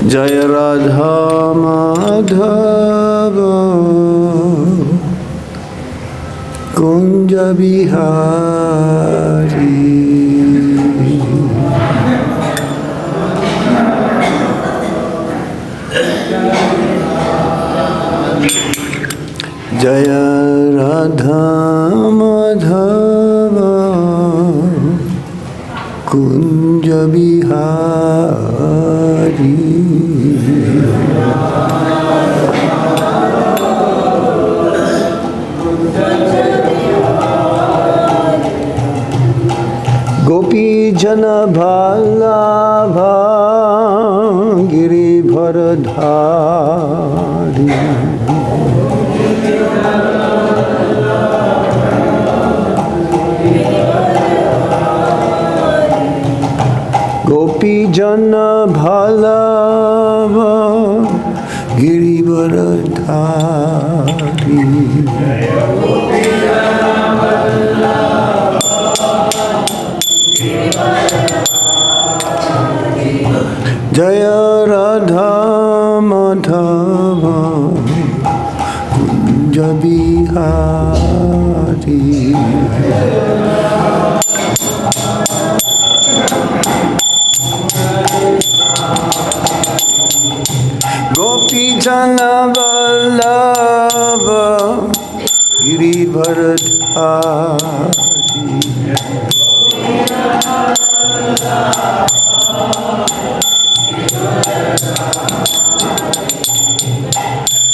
Jaya Radha Madhava Kunja Bihari Jaya Radha Madhava Kunja Bihari Gopi Jana Ballabha Giribharadhari Gopi Jana Ballabha Giribharadhari Jaya Radha Madhava Kunja Bihari Gopi Jana Vallabha Giribharadhari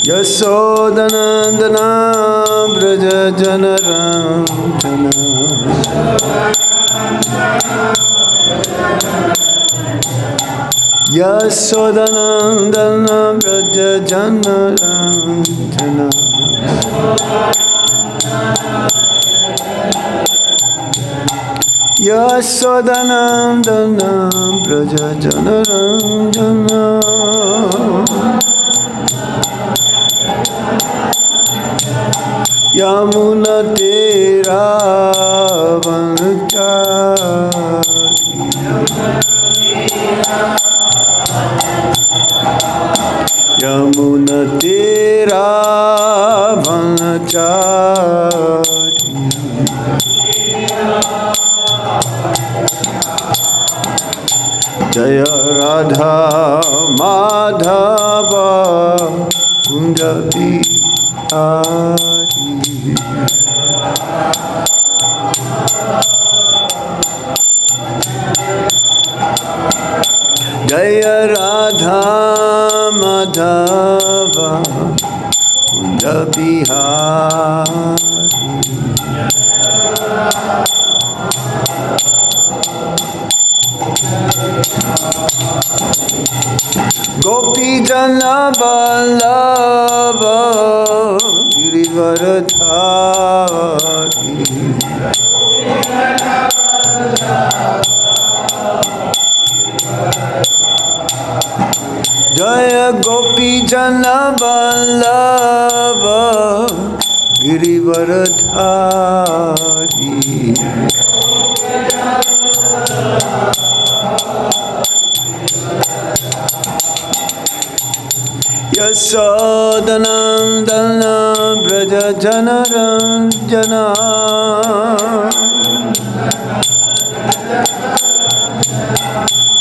Yasodhanandana Braja Janardan Yasodhanandana Braja Janardan Yasodhanandana Braja Janardan Yamuna Tera Vanchari Yamuna Tera Vanchari Jaya Radha Madhava Kunja Bihari Jaya Radha Madhava Kunja Bihari Gopi Jana Vallabha Girivardhari Jaya Gopi Jana Vallabha Girivardhari Yasodhanandana Braja Janarandana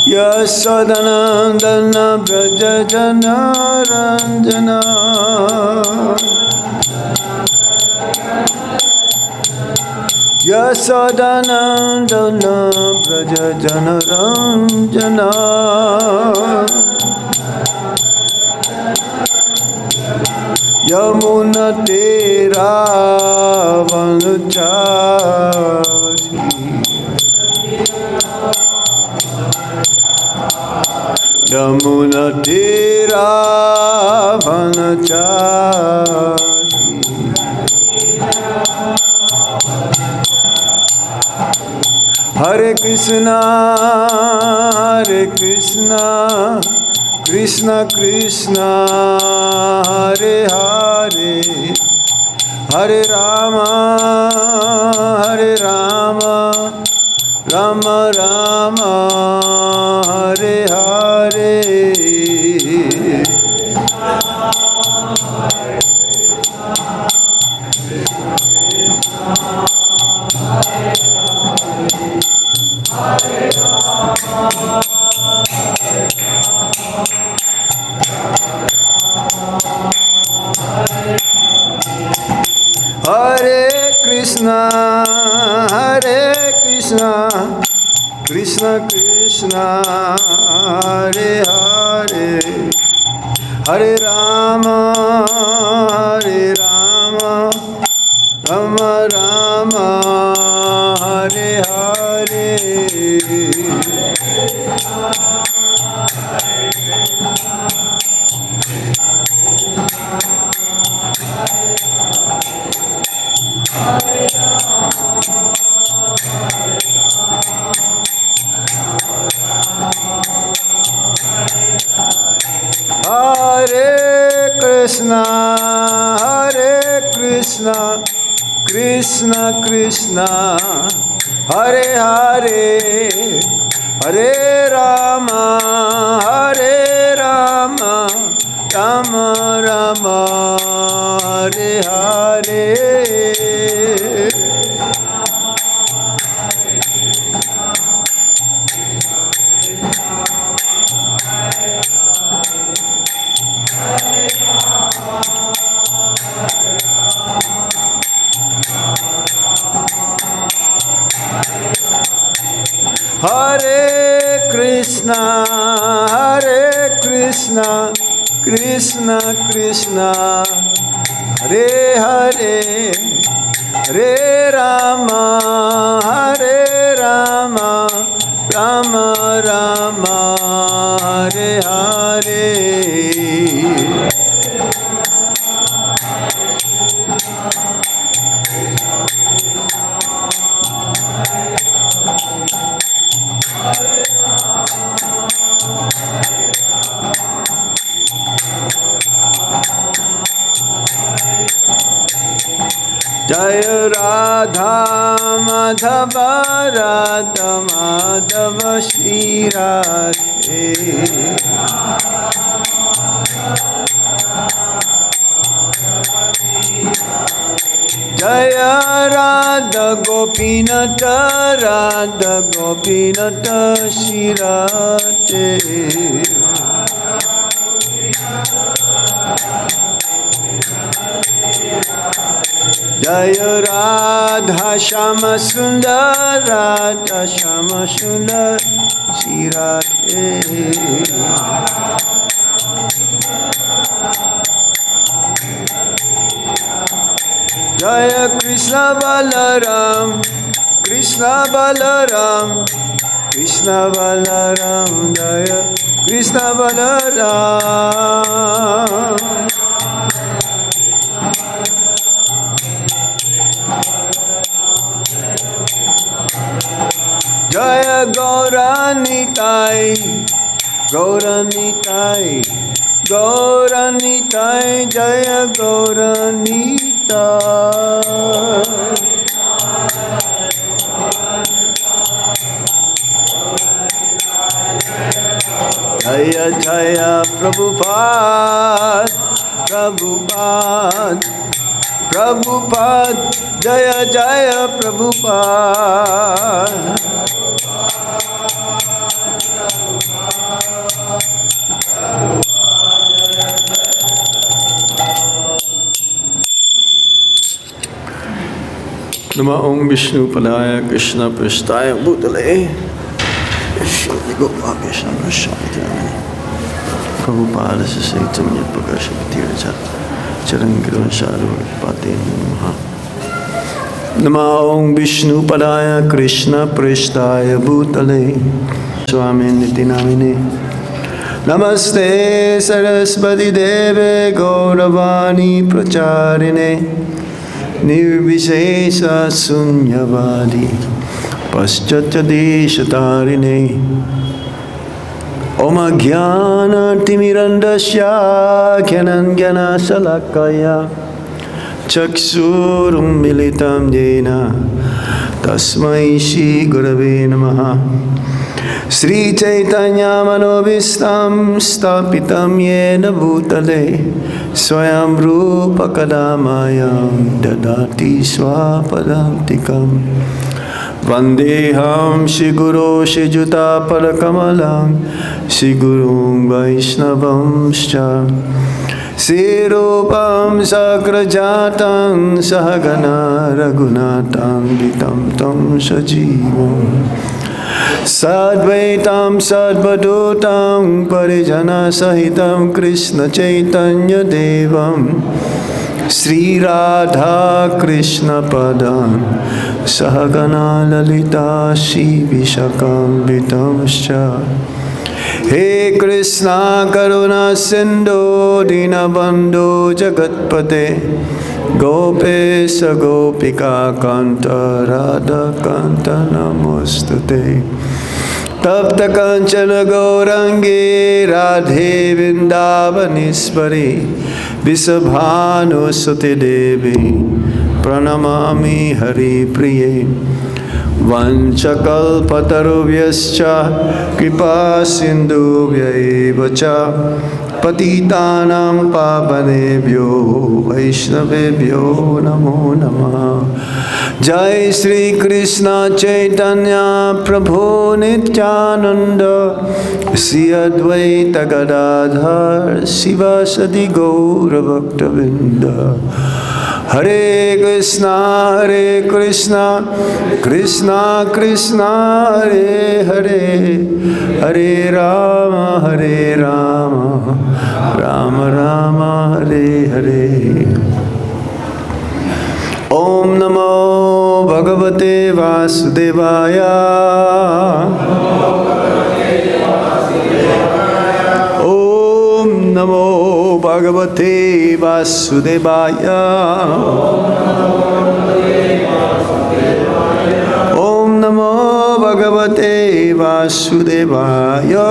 Yasodhanandana Braja Janarandana Yasodhanandana Braja Janarandana Yamuna Tera Vanchari Yamuna Tera Vanchari Hare Krishna Krishna Krishna Hare Hare Hare Rama Rama Rama Hare Hare Hare Krishna, Krishna Krishna, Hare Hare, Hare Rama, Rama Rama, Hare Hare. Hare Krishna, Krishna Krishna, Hare Hare, Hare Rama, Rama Rama, Hare Hare. Hare Krishna, Krishna Krishna, Hare Hare, Hare Rama, Rama Rama, Hare Hare. Jaya Radha Madhava Radha Madhava Shri Radhe. Jaya Radha Gopinata Shri Radhe. Jaya Radha Shama Sundar Shri Radhe. Jaya Krishna Balaram, Jaya Krishna Balaram. Jaya Gauranitai, Jaya Gauranitai. Jaya Jaya Prabhupada, Jaya Jaya Prabhupada. Namo Om Vishnu Padaya Krishna Prasthaya Bhutale Shri Gopala Shanti Prabhupada Sasaitam Yapakashapatiraja Charangiran Sadhu Pate Namaha. Namo Om Vishnu Padaya Krishna Prasthaya Bhutale Swami Niti Namine Namaste Saraswati Deve Gauravani Pracharine Nirvishesha Sunyavadi Paschatadeshatarine Om Jnana Timirandasya Jnana Salakaya Chaksurum Militam Jena Tasmai Shri Gurave Namaha. Sri Chaitanya Manobhistam Stapitam Yena Bhutale Swayam Rupa Kadamayam Dadati Swapadantikam Vandeham Shri Guru Shri Juta Parakamalam Shri Guru Vaishnavamscha Shri Rupam Sakrajatam Sahagana Raghunatam Vitam Tam Sajivam Sadvaitam Sadvadutam Parijana Sahitam Krishna Chaitanya Devam Sri Radha Krishna Padam Sahagana Lalita Shri Vishakam Vitamscha He Krishna Karuna Sindhu Dinabandhu Jagatpate Gopesha Gopika Kanta Radha Kanta Namostate Tapta Kanchana Gaurangi Radhe Vrindavaniswari Visabhanu Sati Devi Pranamami Hari Priye Vanchakalpatarubhyascha Kripa Sindhubhya evacha Patitanam Pavanebhyo Vaishnavebhyo Namo Namah Jai Sri Krishna Chaitanya Prabhu Nityananda Sri Advaita Gadadhar Sivasadi Gaura Bhaktavinda Hare Krishna Krishna Krishna Hare Hare Hare Rama Rama Rama Hare Hare Om Namo Bhagavate Vasudevaya Om Namo Bhagavate Vasudevaya Om Namo Bhagavate Vasudevaya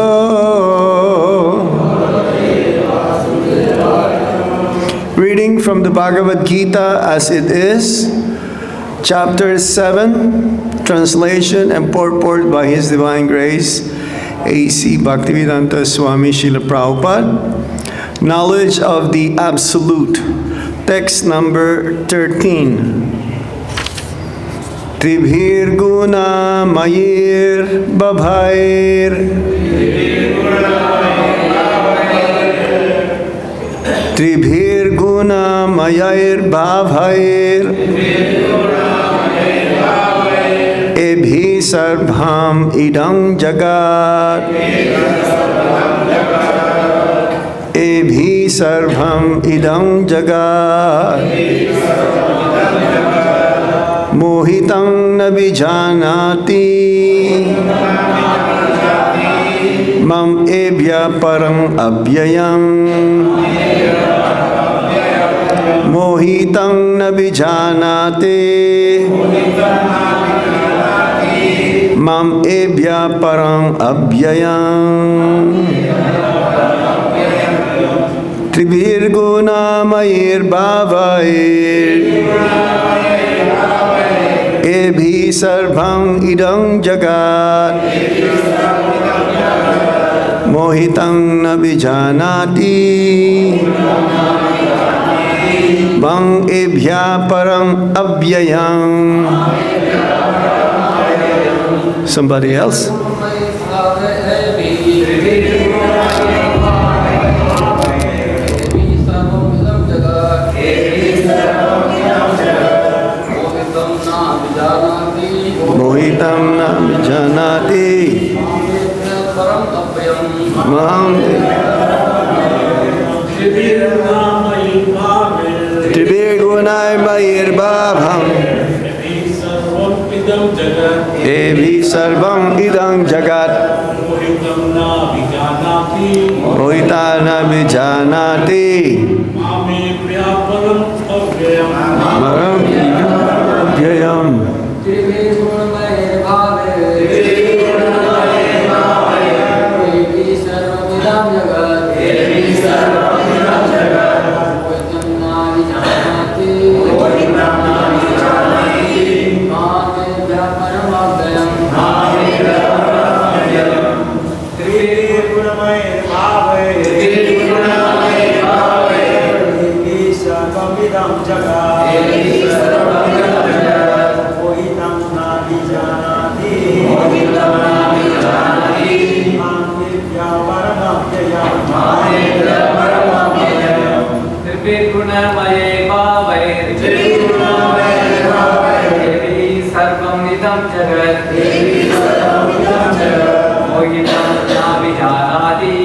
Reading from the Bhagavad Gita as it is, Chapter 7, Translation and Purport by His Divine Grace, A.C. Bhaktivedanta Swami Srila Prabhupada. Knowledge of the Absolute. Text number 13. Tribhir guṇa-mayaiḥ bhāvair Tribhir guṇa-mayaiḥ bhāvair ebhiḥ sarvam idaṁ jagat ebhiḥ sarvam idaṁ jagat mohitam nābhijānāti mam ebhyāḥ param avyayam mohitam nābhijānāti mam ebhyāḥ param avyayam tribhir guṇa-mayaiḥ bhāvair ebhiḥ sarvam idaṁ jagat mohitam nābhijānāti mam ebhyāḥ param avyayam. Somebody else? Mohitam nābhijānāti mam tribhir guṇa-mayaiḥ bhāvam ebhiḥ sarvam idaṁ jagat mohitam nābhijānāti param avyayam. Jagat mohitam nābhijānāti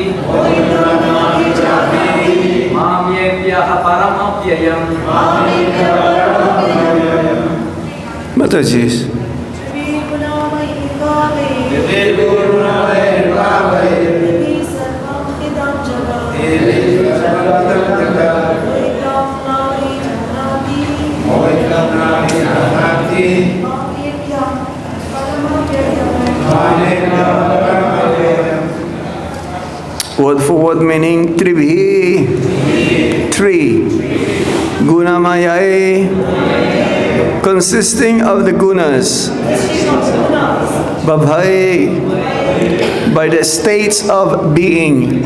māṁ ebhiḥ param avyayam Mataji. tribhir guṇa-mayaiḥ bhāvair sarvam idam jagat mohitam nābhijānāti Word for word meaning tribhir. Three. Guṇa-mayaiḥ, consisting of the gunas. Bhāvaiḥ, by the states of being.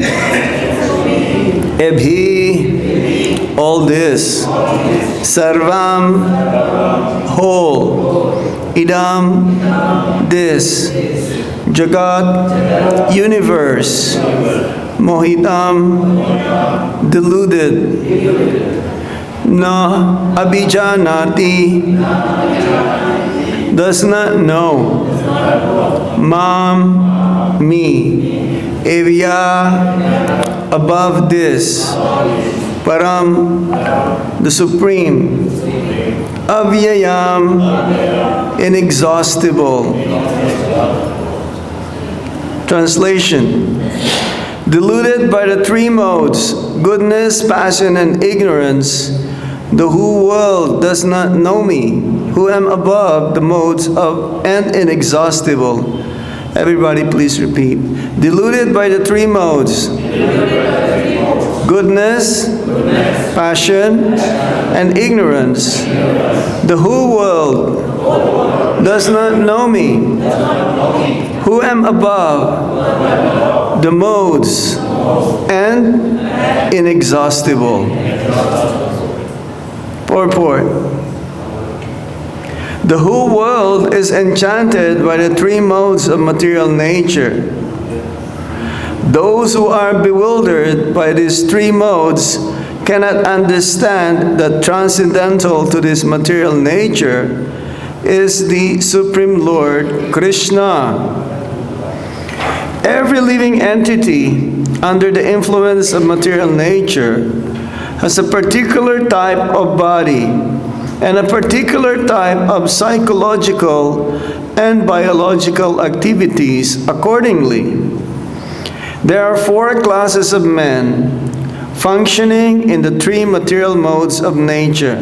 Ebhiḥ, all this. Sarvam, whole. Idam, this. Jagat, universe. Mohitam, deluded. Abhijānāti, does not know. Mam, me. Ebhyaḥ, above this. Param, the supreme. Avyayam, inexhaustible. Translation. Deluded by the three modes, goodness, passion, and ignorance, the whole world does not know me, who am above the modes of and inexhaustible. Everybody please repeat. Deluded by the three modes, goodness, passion, and ignorance, the whole world does not know me, who am above the modes and inexhaustible. Purport. The whole world is enchanted by the three modes of material nature. Those who are bewildered by these three modes cannot understand that transcendental to this material nature is the Supreme Lord Krishna. Every living entity under the influence of material nature has a particular type of body and a particular type of psychological and biological activities accordingly. There are four classes of men functioning in the three material modes of nature.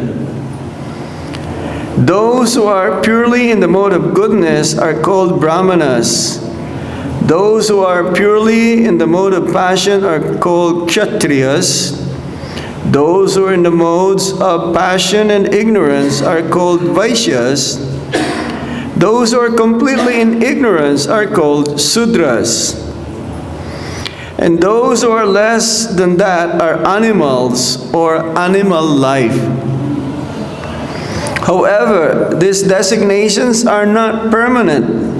Those who are purely in the mode of goodness are called brahmanas. Those who are purely in the mode of passion are called kshatriyas. Those who are in the modes of passion and ignorance are called vaishyas. Those who are completely in ignorance are called sudras. And those who are less than that are animals or animal life. However, these designations are not permanent.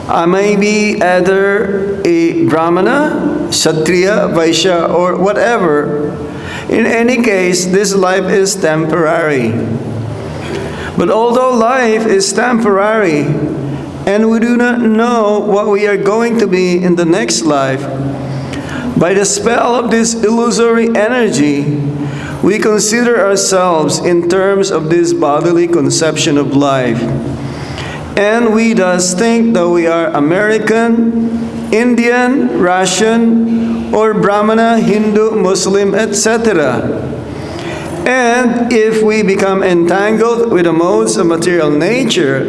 I may be either a brahmana, kshatriya, vaishya, or whatever. In any case, this life is temporary. But although life is temporary, and we do not know what we are going to be in the next life, by the spell of this illusory energy, we consider ourselves in terms of this bodily conception of life. And we thus think that we are American, Indian, Russian, or Brahmana, Hindu, Muslim, etc. And if we become entangled with the modes of material nature,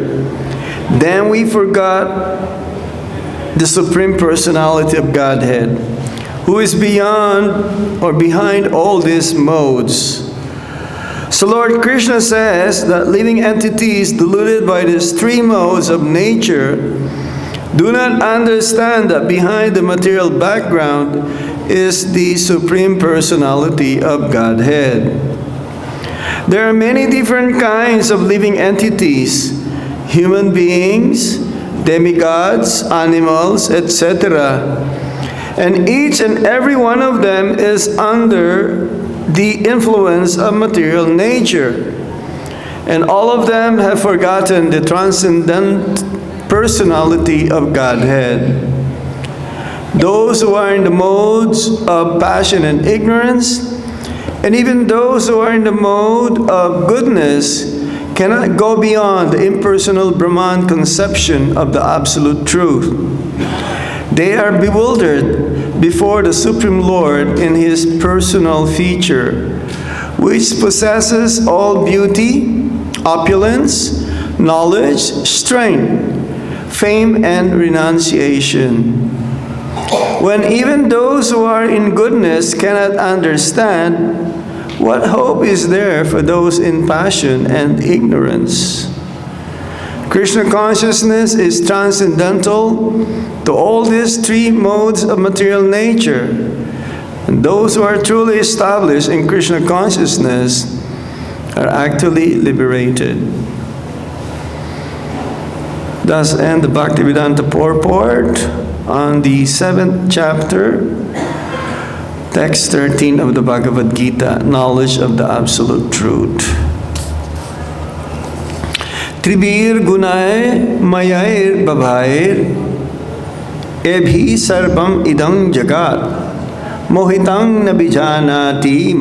then we forgot the Supreme Personality of Godhead, who is beyond or behind all these modes. So Lord Krishna says that living entities deluded by these three modes of nature do not understand that behind the material background is the Supreme Personality of Godhead. There are many different kinds of living entities, human beings, demigods, animals, etc. And each and every one of them is under the influence of material nature. And all of them have forgotten the transcendent personality of Godhead. those who are in the modes of passion and ignorance, and even those who are in the mode of goodness cannot go beyond the impersonal Brahman conception of the absolute truth. They are bewildered before the Supreme Lord in His personal feature, which possesses all beauty, opulence, knowledge, strength, fame, and renunciation. When even those who are in goodness cannot understand, what hope is there for those in passion and ignorance? Krishna consciousness is transcendental to all these three modes of material nature. And those who are truly established in Krishna consciousness are actually liberated. Thus end the Bhaktivedanta Purport on the 7th chapter, text 13 of the Bhagavad Gita, knowledge of the absolute truth. Tribhir guṇa-mayair bhāvair ebhiḥ sarvam idam jagat mohitam nābhijānāti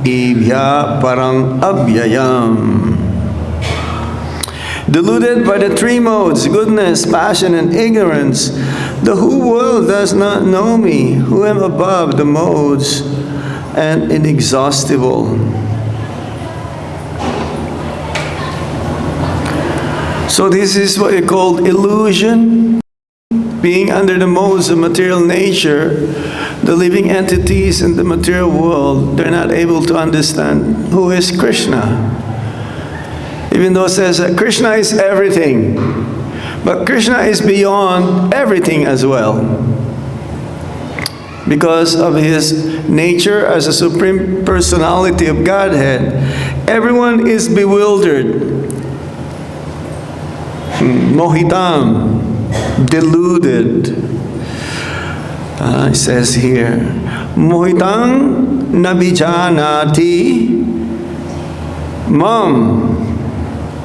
ebhiḥ param avyayam. Deluded by the three modes, goodness, passion, and ignorance, the whole world does not know me, who am above the modes and inexhaustible. So this is what you call illusion. Being under the modes of material nature, the living entities in the material world, they're not able to understand who is Krishna. Even though it says that Krishna is everything, but Krishna is beyond everything as well. Because of His nature as a Supreme Personality of Godhead, everyone is bewildered, mohitam, deluded. It says here, mohitam nābhijānāti mam.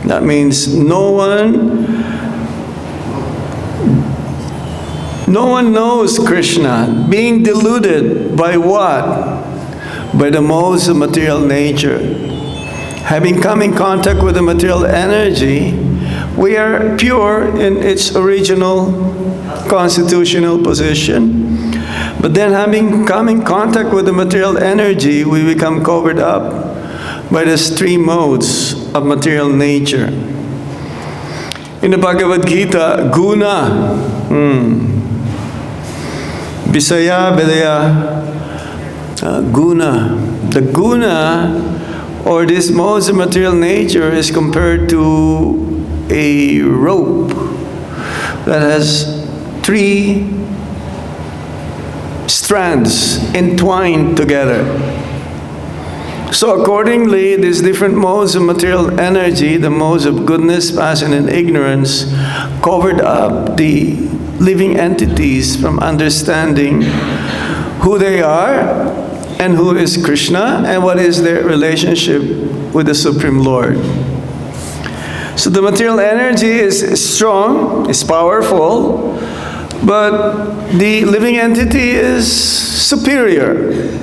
That means no one knows Krishna. Being deluded by what? By the modes of material nature. Having come in contact with the material energy, we are pure in its original constitutional position. But then having come in contact with the material energy, we become covered up by the three modes of material nature. In the Bhagavad Gita, guṇa, visaya, vedaya, guṇa. The guṇa, or this modes of material nature, is compared to a rope that has three strands entwined together. So accordingly, these different modes of material energy, the modes of goodness, passion, and ignorance, covered up the living entities from understanding who they are and who is Krishna and what is their relationship with the Supreme Lord. So the material energy is strong, is powerful, but the living entity is superior.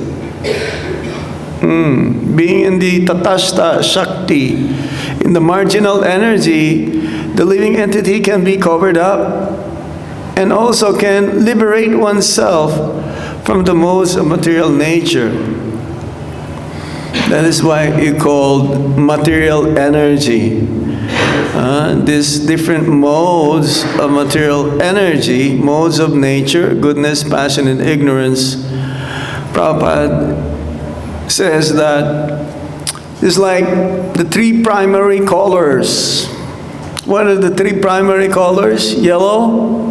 Being in the tatashta shakti, in the marginal energy, the living entity can be covered up and also can liberate oneself from the modes of material nature. That is why you called material energy. These different modes of material energy, modes of nature, goodness, passion, and ignorance, Prabhupada says that it's like the three primary colors. What are the three primary colors? Yellow,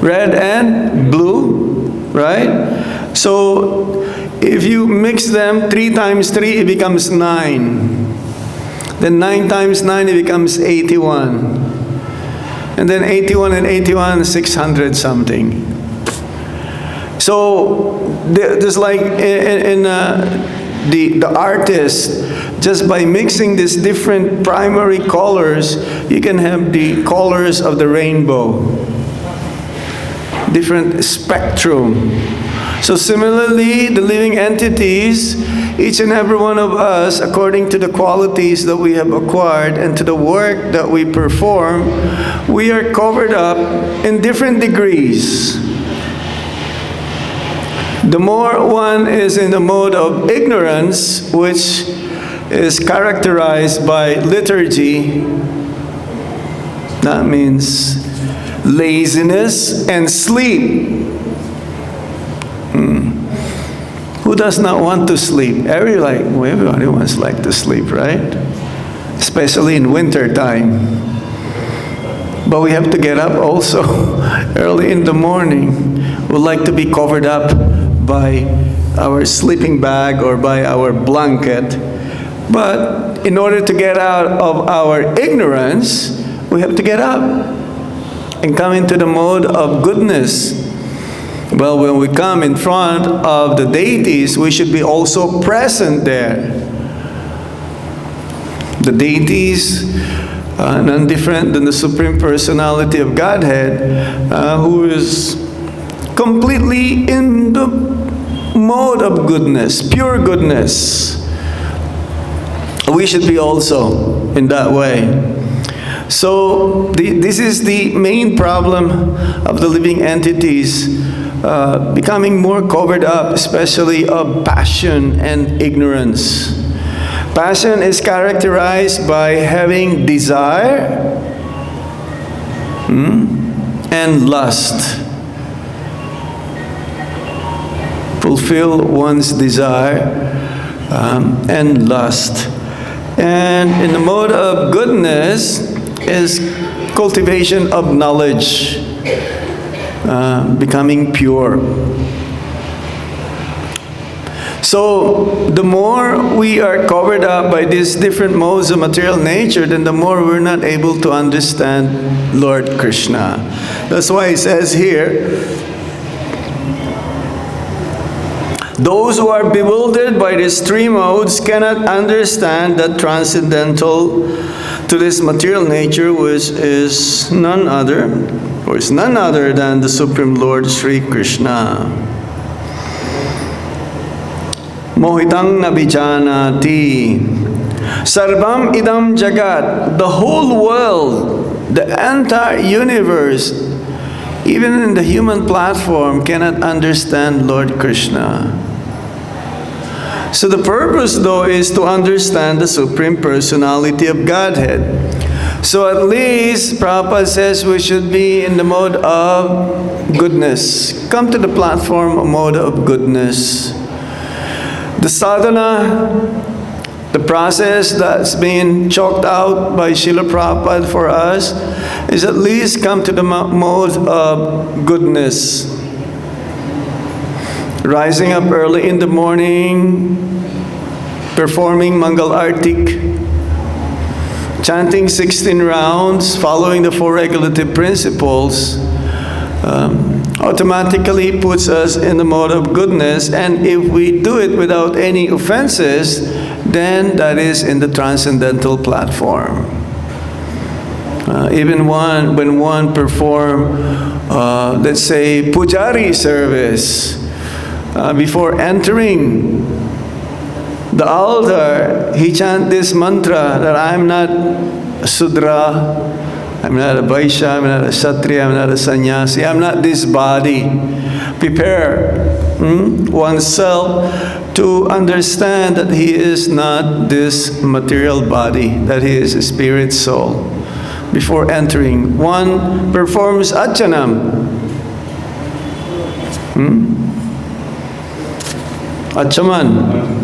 red, and blue, right? So if you mix them, 3 times 3, it becomes 9. Then 9 times 9, it becomes 81. And then 81 and 81, 600 something. So there's like in the artist, just by mixing these different primary colors, you can have the colors of the rainbow. different spectrum. So similarly, the living entities, each and every one of us, according to the qualities that we have acquired and to the work that we perform, we are covered up in different degrees. The more one is in the mode of ignorance, which is characterized by liturgy, that means laziness and sleep. Who does not want to sleep? Everybody wants to sleep, right? Especially in winter time. But we have to get up also early in the morning. We like to be covered up by our sleeping bag or by our blanket. But in order to get out of our ignorance, we have to get up and come into the mode of goodness. Well, when we come in front of the deities, we should be also present there. The deities, none different than the Supreme Personality of Godhead, who is completely in the mode of goodness, pure goodness. We should be also in that way. So this is the main problem of the living entities, becoming more covered up, especially of passion and ignorance. Passion is characterized by having desire and lust. Fulfill one's desire and lust. And in the mode of goodness is cultivation of knowledge, becoming pure. So the more we are covered up by these different modes of material nature, then the more we're not able to understand Lord Krishna. That's why it says here, those who are bewildered by these three modes cannot understand that transcendental to this material nature, which is none other than the Supreme Lord Sri Krishna. Mohitam nābhijānāti. Sarvam idam jagat. The whole world, the entire universe, even in the human platform, cannot understand Lord Krishna. So the purpose, though, is to understand the Supreme Personality of Godhead. So at least, Prabhupada says we should be in the mode of goodness. Come to the platform mode of goodness. The sadhana, the process that's been chalked out by Srila Prabhupada for us, is at least come to the mode of goodness. Rising up early in the morning, performing Mangal Artik, chanting 16 rounds, following the 4 regulative principles, automatically puts us in the mode of goodness. And if we do it without any offenses, then that is in the transcendental platform. Even when one perform, let's say, pujari service, before entering the altar, he chant this mantra that I'm not a Sudra, I'm not a Vaishya, I'm not a Kshatriya, I'm not a Sannyasi, I'm not this body. Prepare oneself to understand that he is not this material body, that he is a spirit soul. Before entering, one performs achanam. Achaman.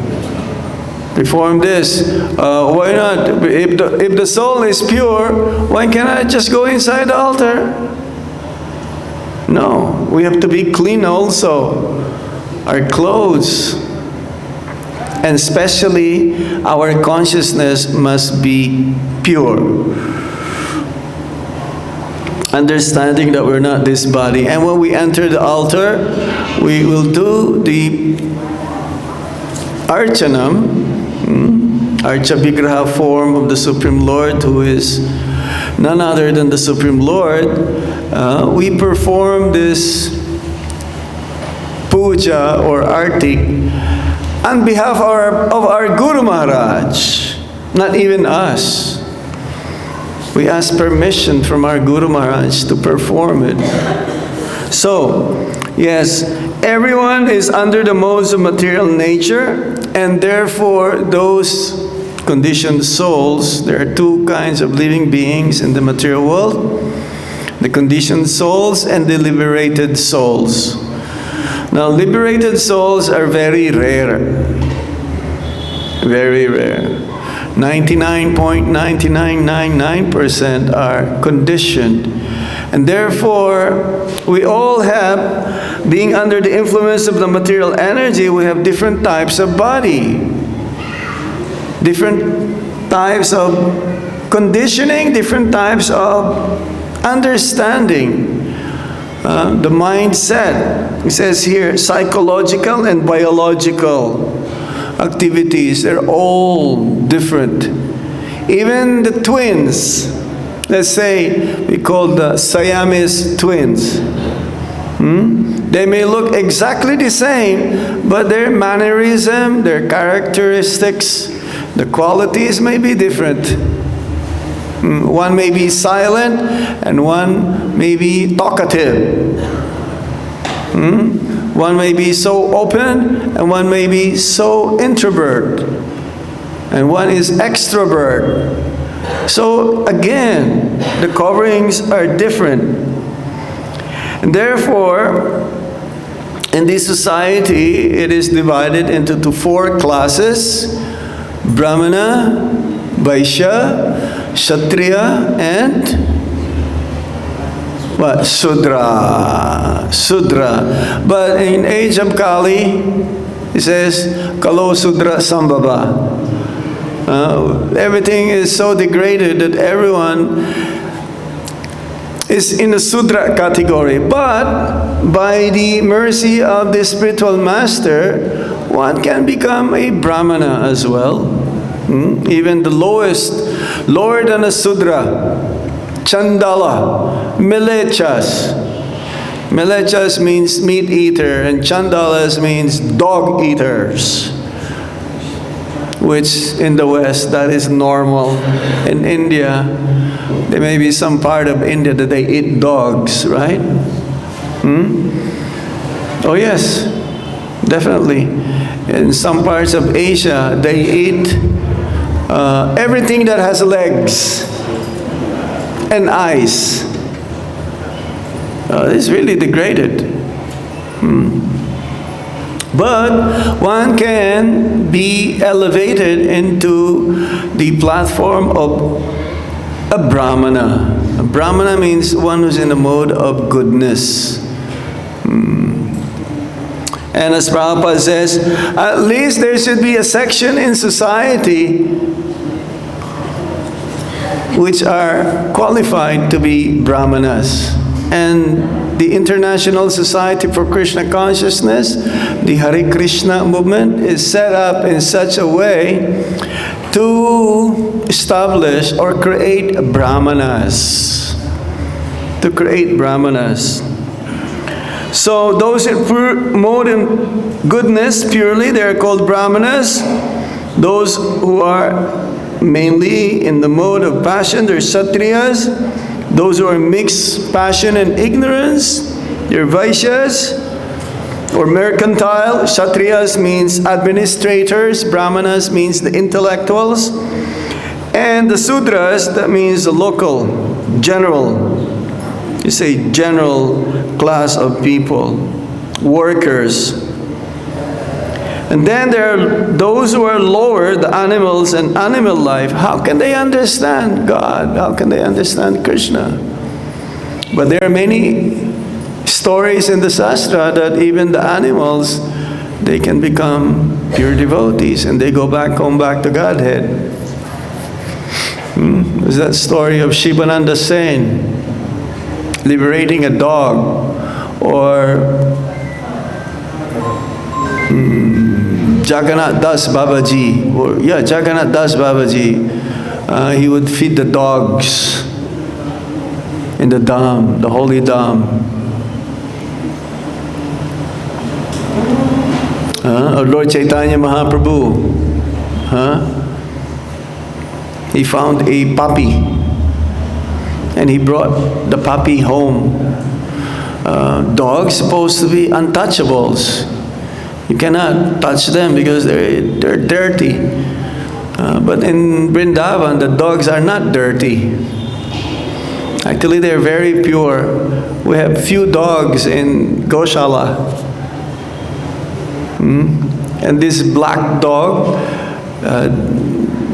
Perform this. Why not? If the soul is pure, why can't I just go inside the altar? No, we have to be clean also. Our clothes. And especially our consciousness must be pure. Understanding that we're not this body. And when we enter the altar, we will do the archanam, Archa Vigraha form of the Supreme Lord, who is none other than the Supreme Lord. We perform this puja or artik on behalf of our Guru Maharaj, not even us. We ask permission from our Guru Maharaj to perform it. So, yes, everyone is under the modes of material nature, and therefore those conditioned souls, there are two kinds of living beings in the material world: the conditioned souls and the liberated souls. Now, liberated souls are very rare. Very rare. 99.9999% are conditioned. And therefore, we all have, being under the influence of the material energy, we have different types of body. Different types of conditioning, different types of understanding. The mindset, it says here, psychological and biological activities, they're all different. Even the twins, let's say we call the Siamese twins. They may look exactly the same, but their mannerism, their characteristics, the qualities may be different. One may be silent and one may be talkative. One may be so open and one may be so introvert. And one is extrovert. So again, the coverings are different. And therefore, in this society, it is divided into four classes: Brahmana, Vaishya, Kshatriya, and what? Sudra. Sudra. But in age of Kali, it says, Kalo Sudra Sambhava. Everything is so degraded that everyone is in the Sudra category. But by the mercy of the spiritual master, one can become a Brahmana as well. Even the lowest, lower than a Sudra, Chandala, Milechas. Milechas means meat eater, and Chandalas means dog eaters, which in the West, that is normal. In India, there may be some part of India that they eat dogs, right? Oh yes, definitely. In some parts of Asia, they eat everything that has legs and eyes. It's really degraded. But one can be elevated into the platform of a Brahmana. A Brahmana means one who's in the mode of goodness. And as Prabhupada says, at least there should be a section in society which are qualified to be Brahmanas. And the International Society for Krishna Consciousness, the Hare Krishna movement, is set up in such a way to establish or create Brahmanas. To create Brahmanas. So those in mode in goodness purely, they are called Brahmanas. Those who are mainly in the mode of passion, they're Kshatriyas. Those who are mixed passion and ignorance, they're Vaishyas or mercantile. Kshatriyas means administrators, Brahmanas means the intellectuals, and the Sudras, that means the local, general, you say general class of people, workers. And then there are those who are lower, the animals and animal life. How can they understand God? How can they understand Krishna? But there are many stories in the Shastra that even the animals, they can become pure devotees and they go back home, back to Godhead. There's that story of Shivananda Sen liberating a dog, or Jagannath Das Babaji, Jagannath Das Babaji, he would feed the dogs in the Dham, the holy Dham. Or Lord Chaitanya Mahaprabhu. He found a puppy and he brought the puppy home. Dogs supposed to be untouchables. You cannot touch them because they're dirty. But in Vrindavan, the dogs are not dirty. Actually, they're very pure. We have few dogs in Goshala. And this black dog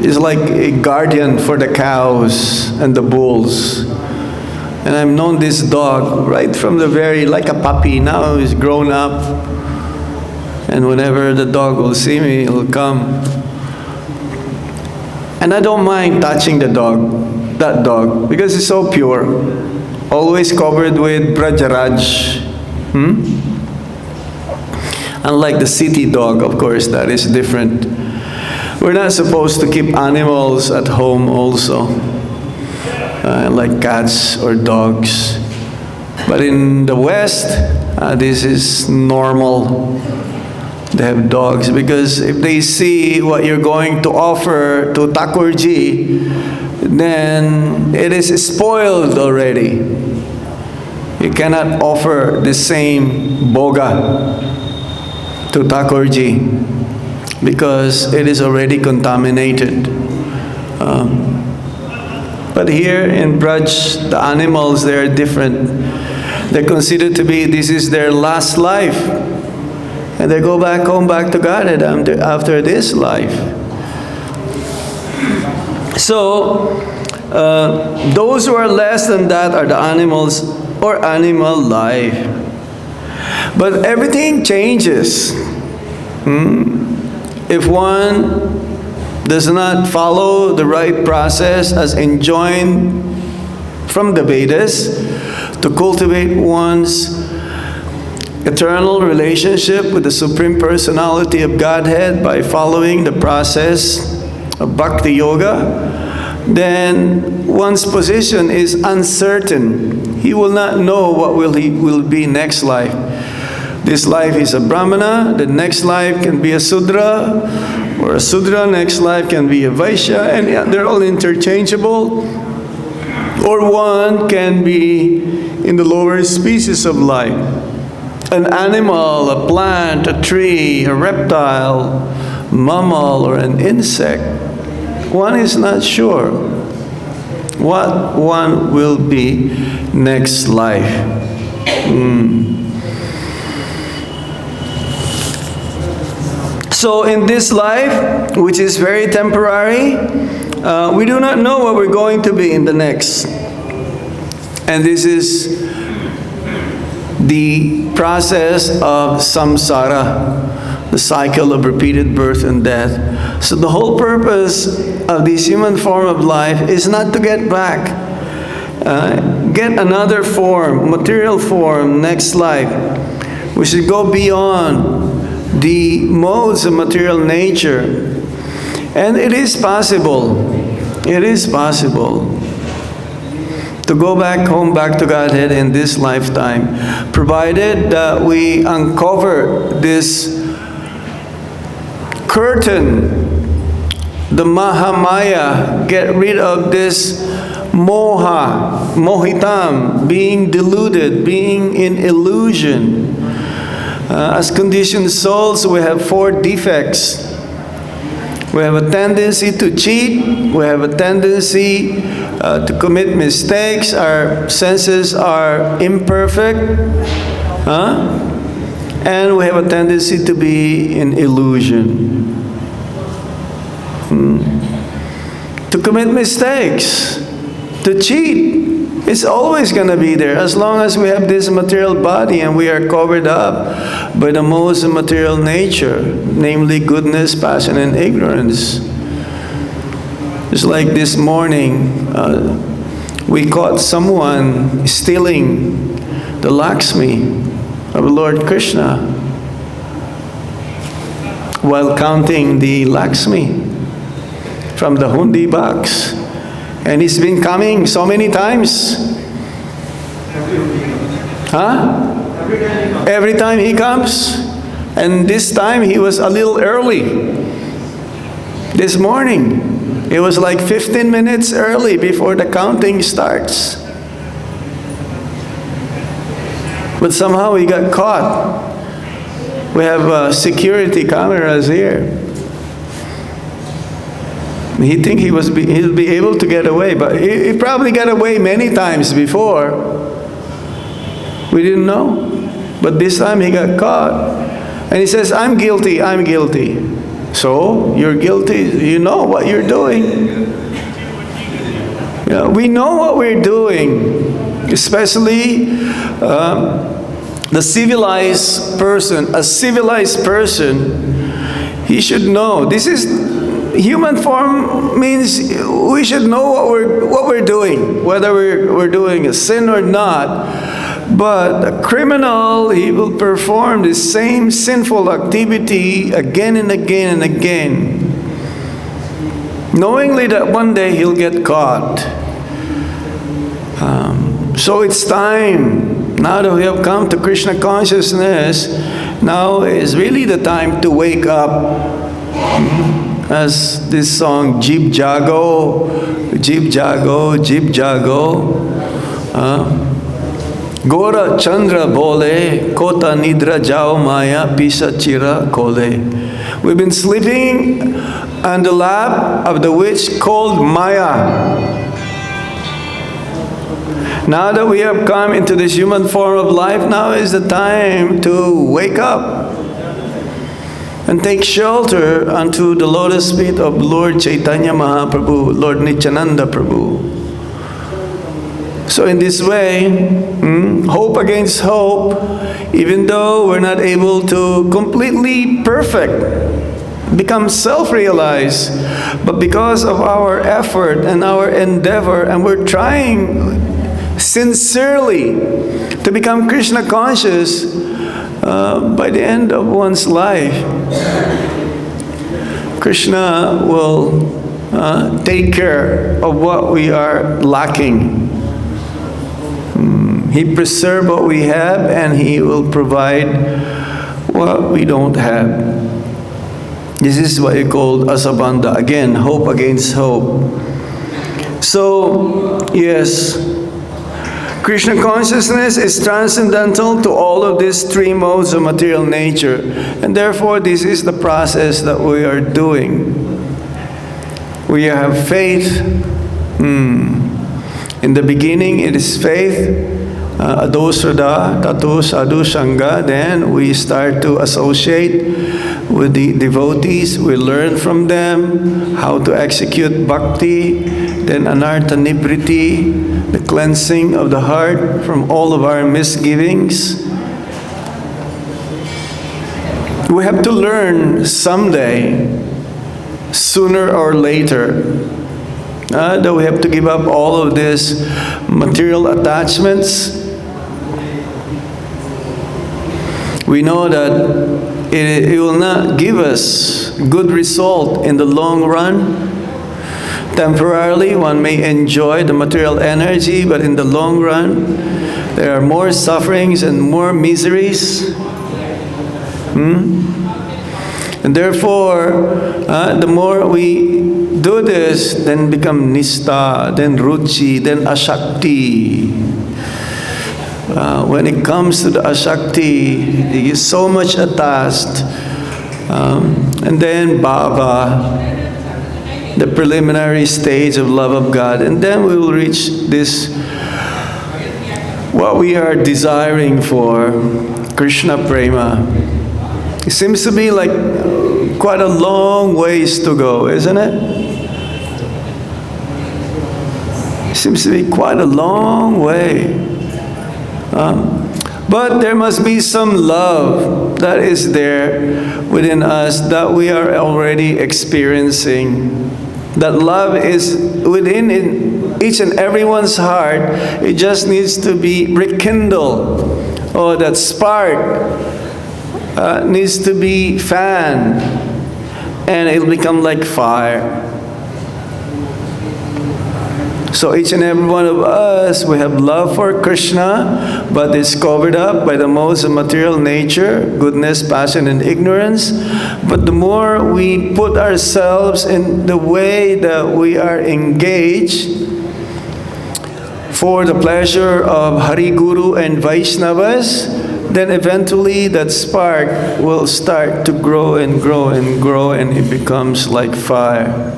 is like a guardian for the cows and the bulls. And I've known this dog right from the like a puppy. Now he's grown up. And whenever the dog will see me, he'll come. And I don't mind touching that dog, because it's so pure. Always covered with brajaraj. Unlike the city dog, of course, that is different. We're not supposed to keep animals at home also, like cats or dogs. But in the West, this is normal. They have dogs because if they see what you're going to offer to Thakurji, then it is spoiled already. You cannot offer the same boga to Thakurji because it is already contaminated. But here in Braj, the animals, they are different. They're considered to be, this is their last life. And they go back home, back to Godhead after this life. So, those who are less than that are the animals or animal life. But everything changes. If one does not follow the right process as enjoined from the Vedas to cultivate one's eternal relationship with the Supreme Personality of Godhead by following the process of Bhakti Yoga, then one's position is uncertain. He will not know what will be next life. This life is a Brahmana, the next life can be a Sudra, or a Sudra, next life can be a Vaishya, and they're all interchangeable. Or one can be in the lower species of life. An animal, a plant, a tree, a reptile, mammal, or an insect. One is not sure what one will be next life. So in this life, which is very temporary, we do not know what we're going to be in the next. And this is the process of samsara, the cycle of repeated birth and death. So the whole purpose of this human form of life is not to get back, get another form, material form, next life. We should go beyond the modes of material nature. And it is possible. It is possible to go back home, back to Godhead in this lifetime, provided that we uncover this curtain, the Mahamaya, get rid of this mohitam, being deluded, being in illusion. As conditioned souls, we have 4 defects. We have a tendency to cheat, we have a tendency to commit mistakes, our senses are imperfect, and we have a tendency to be in illusion. To commit mistakes, to cheat, it's always going to be there as long as we have this material body and we are covered up by the modes of material nature, namely goodness, passion, and ignorance. Just like this morning, we caught someone stealing the Lakshmi of Lord Krishna while counting the Lakshmi from the hundi box. And he's been coming so many times. Every time he comes. And this time he was a little early. This morning, it was like 15 minutes early before the counting starts. But somehow he got caught. We have security cameras here. He think he'll be able to get away, but he probably got away many times before. We didn't know. But this time he got caught. And he says, I'm guilty, I'm guilty. So, you're guilty, you know what you're doing. We know what we're doing. Especially the civilized person. A civilized person, he should know. This is human form means we should know what we're doing, whether we're doing a sin or not. But a criminal, he will perform the same sinful activity again and again and again, knowingly that one day he'll get caught. So it's time, now that we have come to Krishna consciousness, now is really the time to wake up. As this song, Jeeb Jago, Jeeb Jago, Jeeb Jago. Gora Chandra Bole, Kota Nidra Jao Maya, Pisa Chira Kole. We've been sleeping on the lap of the witch called Maya. Now that we have come into this human form of life, now is the time to wake up and take shelter unto the lotus feet of Lord Chaitanya Mahaprabhu, Lord Nityananda Prabhu. So in this way, hope against hope, even though we're not able to completely perfect, become self-realized, but because of our effort and our endeavor, and we're trying sincerely to become Krishna conscious, by the end of one's life, Krishna will take care of what we are lacking. He preserves what we have, and He will provide what we don't have. This is what you call asabandha. Again, hope against hope. So, yes, Krishna consciousness is transcendental to all of these three modes of material nature. And therefore, this is the process that we are doing. We have faith. In the beginning, it is faith. Adosrada, Tatu, Sadhu, Sangha. Then we start to associate with the devotees. We learn from them how to execute bhakti. Then anartha nibriti, the cleansing of the heart from all of our misgivings. We have to learn someday, sooner or later, that we have to give up all of these material attachments. We know that it will not give us good result in the long run. Temporarily, one may enjoy the material energy, but in the long run, there are more sufferings and more miseries. And therefore, the more we do this, then become nistha, then ruchi, then ashakti. When it comes to the ashakti, he is so much attached. And then bhava, the preliminary stage of love of God. And then we will reach this, what we are desiring for, Krishna prema. It seems to be like quite a long ways to go, isn't it? It seems to be quite a long way. But there must be some love that is there within us that we are already experiencing. That love is within each and everyone's heart. It just needs to be rekindled. Oh, that spark needs to be fanned, and it'll become like fire. So each and every one of us, we have love for Krishna, but it's covered up by the modes of material nature, goodness, passion, and ignorance. But the more we put ourselves in the way that we are engaged for the pleasure of Hari Guru and Vaishnavas, then eventually that spark will start to grow and grow and grow, and it becomes like fire.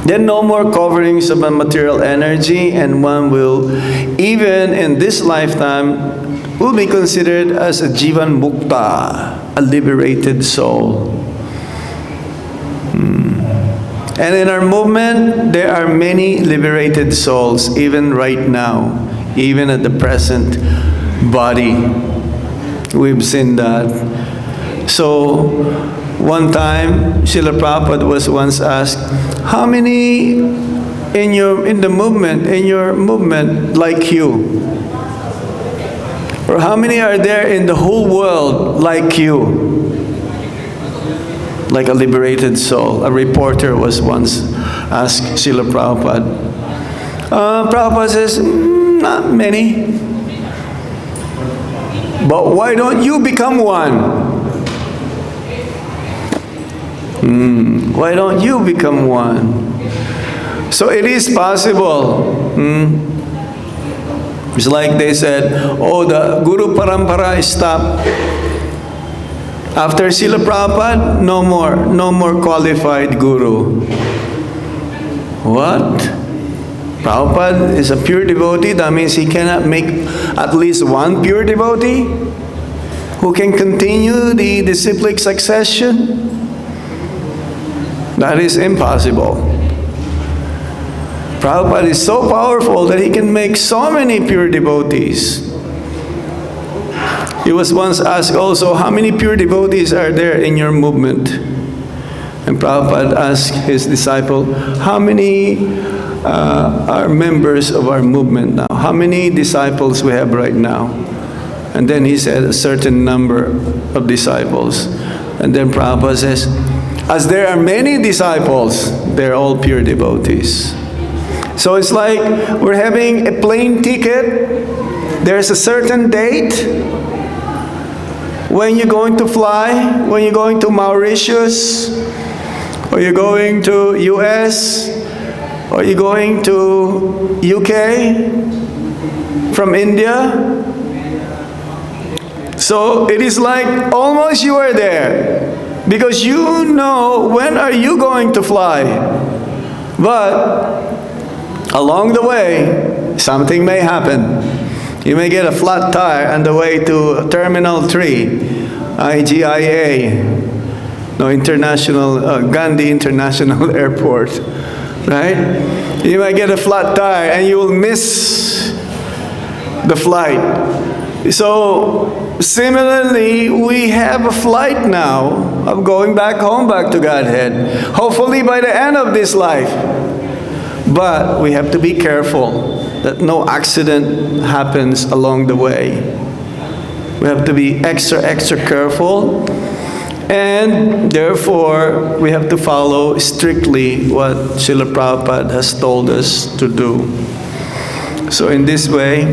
Then no more coverings of material energy, and one will, even in this lifetime, will be considered as a Jivan Mukta, a liberated soul. And in our movement, there are many liberated souls, even right now, even at the present body. We've seen that. So, one time, Srila Prabhupada was once asked, how many in your movement like you? Or how many are there in the whole world like you? Like a liberated soul. A reporter was once asked Srila Prabhupada. Prabhupada says, not many. But why don't you become one? Why don't you become one? So it is possible. It's like they said, oh, the Guru Parampara stopped. After Srila Prabhupada, no more qualified Guru. What? Prabhupada is a pure devotee, that means he cannot make at least one pure devotee who can continue the disciplic succession? That is impossible. Prabhupada is so powerful that he can make so many pure devotees. He was once asked also, how many pure devotees are there in your movement? And Prabhupada asked his disciple, how many are members of our movement now? How many disciples we have right now? And then he said a certain number of disciples. And then Prabhupada says, as there are many disciples, they're all pure devotees. So it's like we're having a plane ticket. There's a certain date when you're going to fly, when you're going to Mauritius, or you're going to US, or you're going to UK from India. So it is like almost you are there, because you know when are you going to fly. But along the way, something may happen. You may get a flat tire on the way to Terminal 3, IGIA, Gandhi International Airport, right? You might get a flat tire and you will miss the flight. So, similarly, we have a flight now of going back home, back to Godhead, hopefully by the end of this life. But we have to be careful that no accident happens along the way. We have to be extra careful, and therefore we have to follow strictly what Srila Prabhupada has told us to do. So in this way,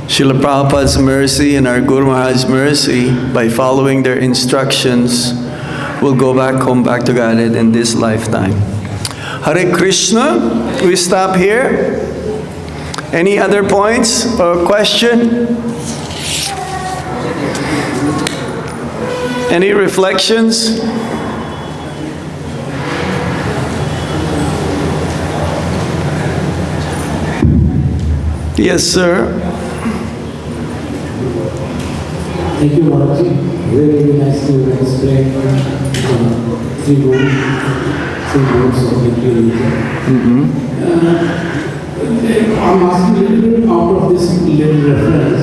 Srila Prabhupada's mercy and our Guru Maharaj's mercy, by following their instructions, we'll go back home, back to Godhead in this lifetime. Hare Krishna, we stop here. Any other points or question? Any reflections? Yes, sir. Thank you, Maharaji. Very nice to explain three rules of the religion. I'm asking a little bit out of this little reference.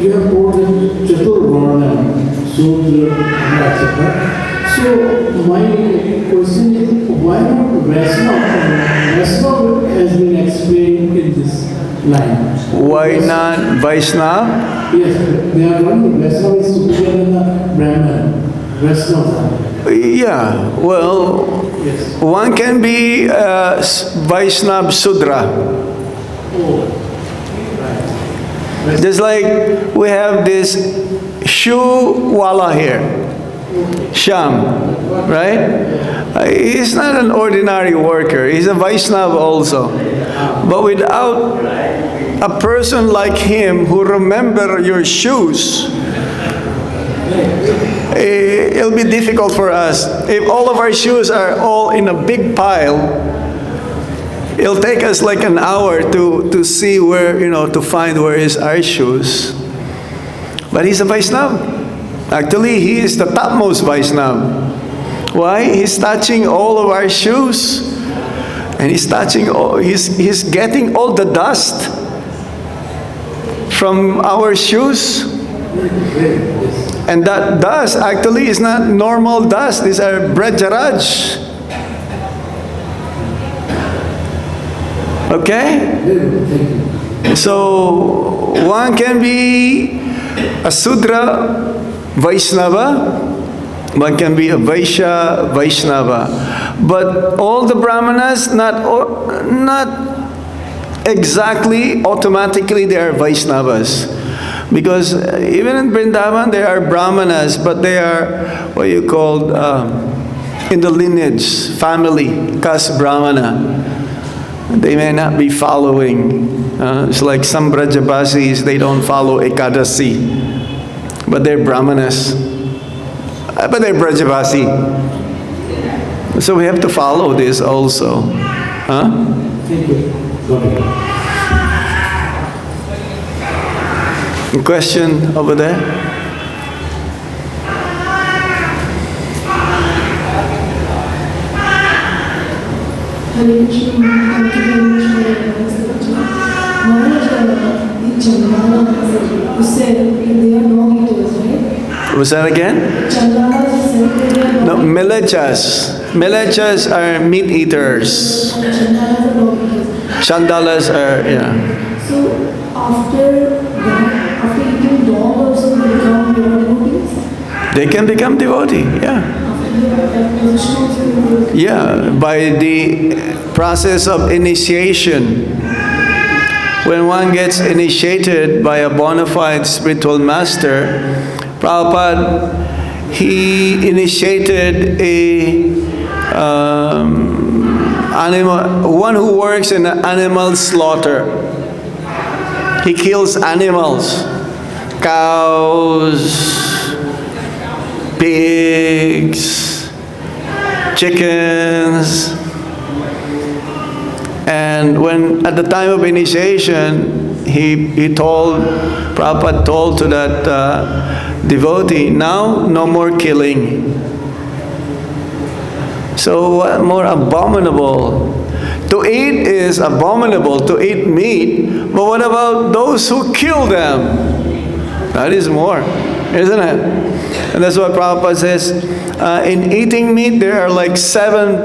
You have quoted Chatur Varnam, Sudra, etc. So my question is, why not Vaishnava? Vaishnava has been explained in this line. Why not Vaishnava? Yes, they are running. Vaishnava is superior than the Brahman. Vaishnava. Yeah, well, Yes. One can be Vaishnava Sudra. Just like we have this shoe wala here, Sham, right? He's not an ordinary worker. He's a Vaishnava also. But without a person like him who remember your shoes, it'll be difficult for us. If all of our shoes are all in a big pile, it'll take us like an hour to see where, to find where is our shoes. But he's a Vaishnava. Actually, he is the topmost Vaishnava. Why? He's touching all of our shoes. And he's touching he's getting all the dust from our shoes. And that dust actually is not normal dust. These are Brajaraj. Okay? So, one can be a Sudra Vaishnava, one can be a Vaishya Vaishnava. But all the Brahmanas, not exactly, automatically they are Vaishnavas. Because even in Vrindavan there are Brahmanas, but they are what you call in the lineage, family, caste Brahmana. They may not be following. It's like some Brajabasis, they don't follow Ekadasi, but they're Brahmanas. But they're Brajabasi. So we have to follow this also. Thank you. Got it. Question over there? Hare Krishna, thank you very much for your answer. Maharaj, in Chandana, you said they are no-eaters, right? Was that again? Chandana, you said they are No, Milechas. Milechas are meat eaters. Chandalas are no-eaters. Chandalas are, yeah. So, after that, after eating dog also they become your devotees? They can become devotee, yeah. After that position also you will- Yeah, by the process of initiation. When one gets initiated by a bona fide spiritual master, Prabhupada, he initiated one who works in animal slaughter. He kills animals, cows, pigs, chickens. And when at the time of initiation, Prabhupada told to that devotee, now no more killing. So what more abominable? To eat is abominable, to eat meat, but what about those who kill them? That is more, isn't it? And that's what Prabhupada says, in eating meat there are like 7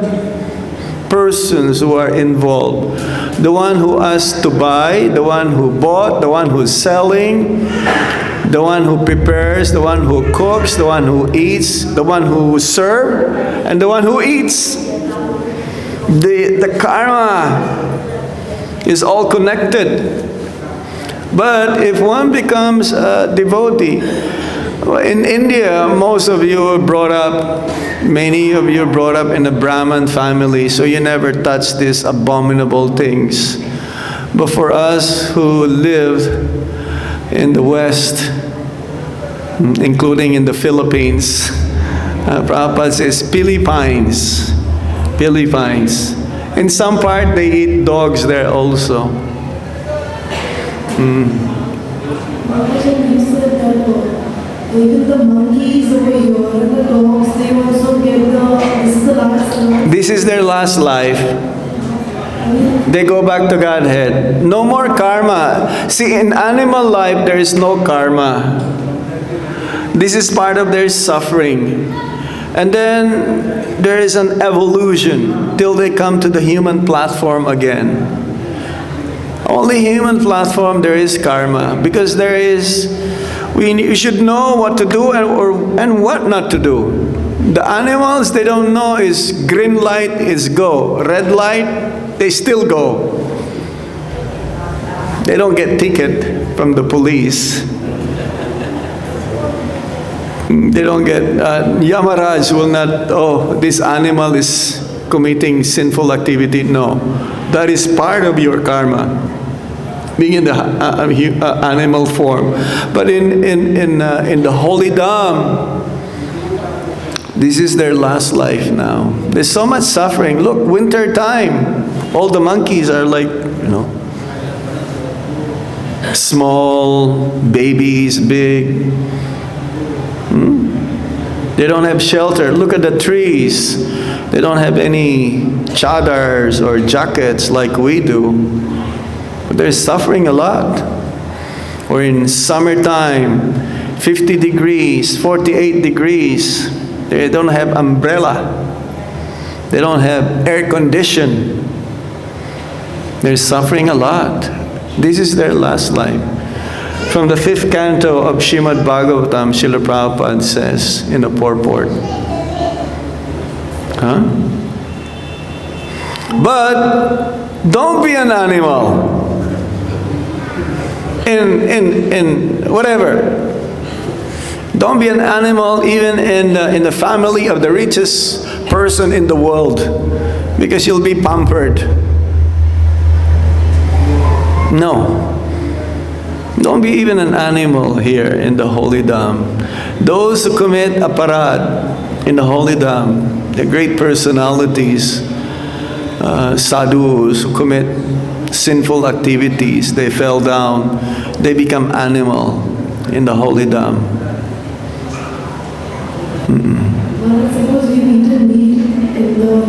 persons who are involved. The one who asked to buy, the one who bought, the one who's selling, the one who prepares, the one who cooks, the one who eats, the one who serves, and the one who eats. The karma is all connected. But if one becomes a devotee, in India, most of you were brought up, many of you were brought up in a Brahmin family, so you never touch these abominable things. But for us who live in the West, including in the Philippines, Prabhupada says Philippines. Philippines. In some part, they eat dogs there also. Maharaj, you said that even the monkeys over here and the dogs, they also get this is the last life. This is their last life. They go back to Godhead. No more karma. See, in animal life, there is no karma. This is part of their suffering. And then there is an evolution till they come to the human platform again. Only human platform there is karma, because there is, you should know what to do and what not to do. The animals, they don't know is green light is go. Red light, they still go. They don't get ticket from the police. They don't get, Yamaraj will not, oh, this animal is committing sinful activity. No, that is part of your karma, being in the animal form. But in the holy Dham, this is their last life now. There's so much suffering. Look, winter time, all the monkeys are like, small, babies, big. They don't have shelter. Look at the trees. They don't have any chadars or jackets like we do. But they're suffering a lot. Or in summertime, 50 degrees, 48 degrees. They don't have umbrella. They don't have air condition. They're suffering a lot. This is their last life. From the 5th canto of Srimad Bhagavatam, Srila Prabhupada says in the Purport. But don't be an animal in whatever. Don't be an animal even in the family of the richest person in the world, because you'll be pampered. No. Don't be even an animal here in the holy Dham. Those who commit aparad in the holy Dham, the great personalities, sadhus who commit sinful activities, they fell down, they become animal in the holy Dham. Well, suppose we eaten meat in the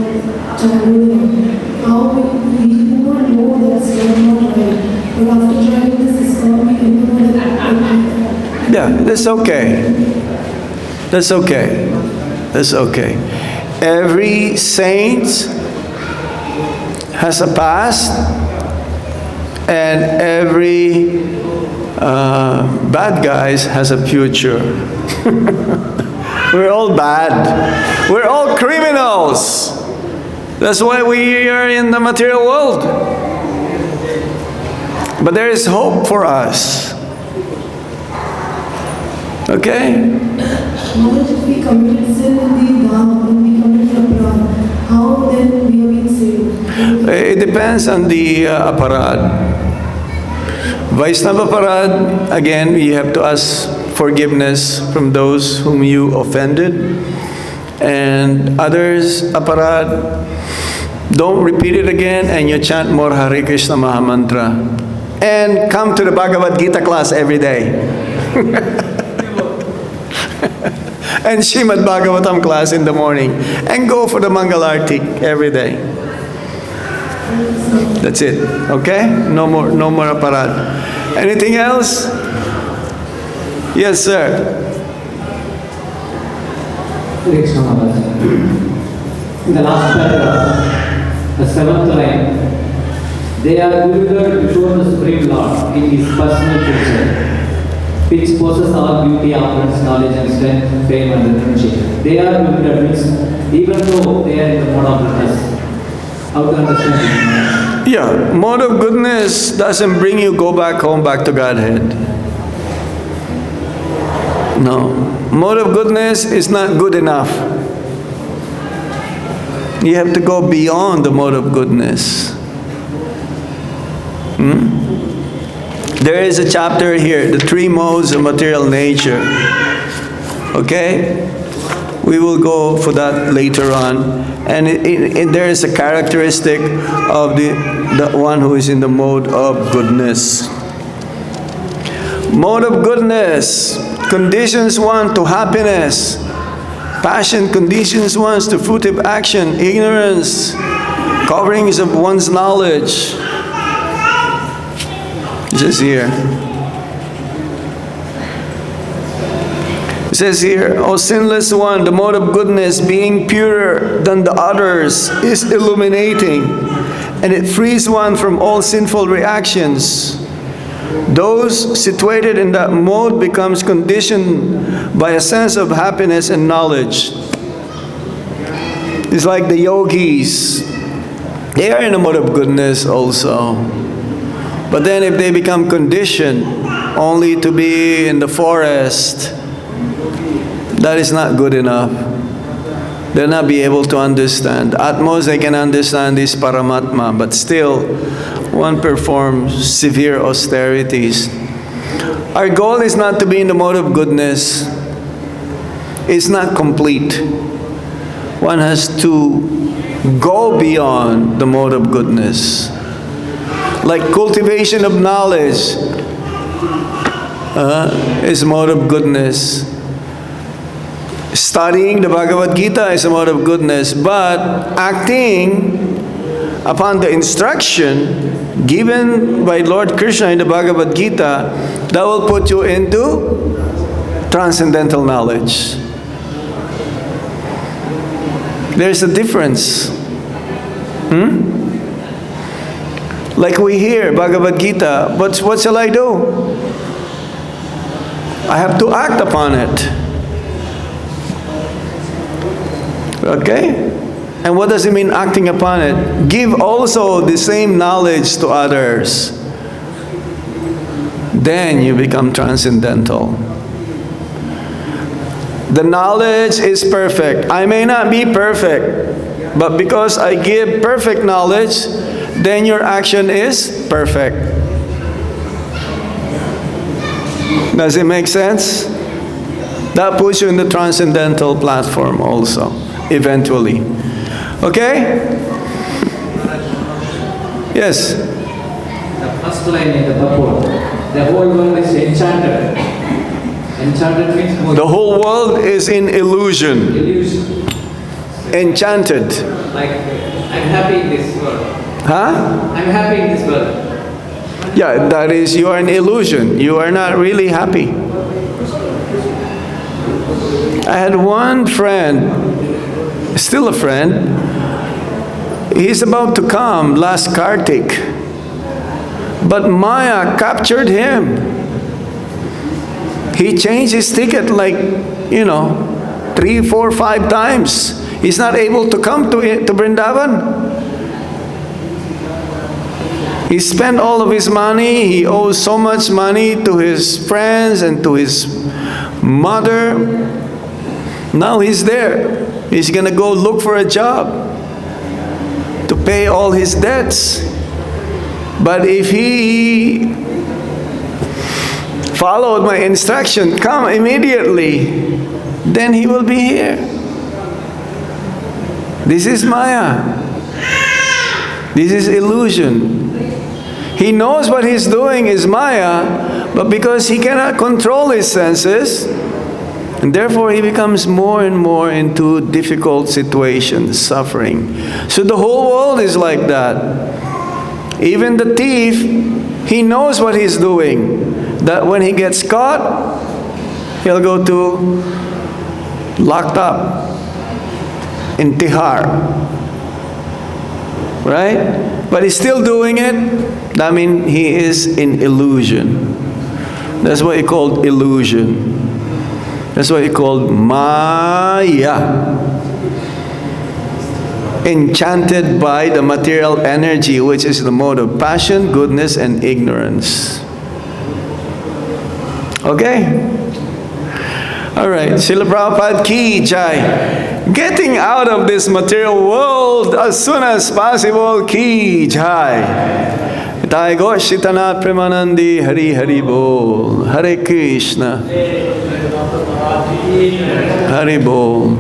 childhood, how we do not know that's not right. But after trying this ISKCON, we can know that. Yeah, that's okay. That's okay. That's okay. Every saint has a past, and every bad guy has a future. We're all bad. We're all criminals. That's why we are in the material world. But there is hope for us. Okay? Knowledge if we committed sin in the Dham, when we committed aparad, how then we have been saved? It depends on the aparad. Vaishnava aparad, again, you have to ask forgiveness from those whom you offended. And others, aparad, don't repeat it again, and you chant more Hare Krishna Mahamantra. And come to the Bhagavad Gita class every day. And Srimad Bhagavatam class in the morning. And go for the Mangalarti every day. That's it. Okay? No more aparad. Anything else? Yes, sir. Krishna Maharaj. In the last paragraph, the 7th line, they are bewildered before the Supreme Lord in His personal picture, which possesses all beauty, opulence, knowledge and strength, fame and recognition. They are bewildered means even though they are in the mode of goodness. How to understand it? Yeah, mode of goodness doesn't bring you go back home, back to Godhead. No. Mode of goodness is not good enough. You have to go beyond the mode of goodness. There is a chapter here, the 3 modes of material nature. Okay? We will go for that later on. And there is a characteristic of the one who is in the mode of goodness. Mode of goodness conditions one to happiness. Passion conditions one to fruitive action. Ignorance, coverings of one's knowledge. It says here. It says here, O sinless one, the mode of goodness, being purer than the others, is illuminating, and it frees one from all sinful reactions. Those situated in that mode becomes conditioned by a sense of happiness and knowledge. It's like the yogis. They are in a mode of goodness also. But then if they become conditioned only to be in the forest, that is not good enough. They'll not be able to understand. At most they can understand this Paramatma, but still one performs severe austerities. Our goal is not to be in the mode of goodness. It's not complete. One has to go beyond the mode of goodness. Like cultivation of knowledge is mode of goodness. Studying the Bhagavad Gita is a mode of goodness, but acting upon the instruction given by Lord Krishna in the Bhagavad Gita, that will put you into transcendental knowledge. There's a difference. Like we hear Bhagavad Gita, but what shall I do? I have to act upon it. Okay? And what does it mean acting upon it? Give also the same knowledge to others. Then you become transcendental. The knowledge is perfect. I may not be perfect, but because I give perfect knowledge, then your action is perfect. Does it make sense? That puts you in the transcendental platform also, eventually. Okay? Yes? The first line in the purport, the whole world is enchanted. Enchanted means mohitam. The whole world is in illusion. Illusion. Enchanted. Like, I'm happy in this world. Huh? I'm happy in this world. Yeah, that is, you are an illusion. You are not really happy. I had one friend, still a friend, he's about to come last Kartik, but Maya captured him. He changed his ticket like, 3, 4, 5 times. He's not able to come to Vrindavan. He spent all of his money. He owes so much money to his friends and to his mother. Now he's there. He's going to go look for a job to pay all his debts. But if he followed my instruction, come immediately, then he will be here. This is Maya. This is illusion. He knows what he's doing is Maya, but because he cannot control his senses, and therefore he becomes more and more into difficult situations, suffering. So the whole world is like that. Even the thief, he knows what he's doing. That when he gets caught, he'll go to locked up in Tihar. Right? But he's still doing it. That means he is in illusion. That's what he called illusion. That's what he called Maya. Enchanted by the material energy, which is the mode of passion, goodness, and ignorance. Okay? Alright, Srila Prabhupada ki jai. Getting out of this material world as soon as possible ki jai. Jai Goshitanath Premanandi Hari Hari Bol. Hare Krishna. Hari Bol.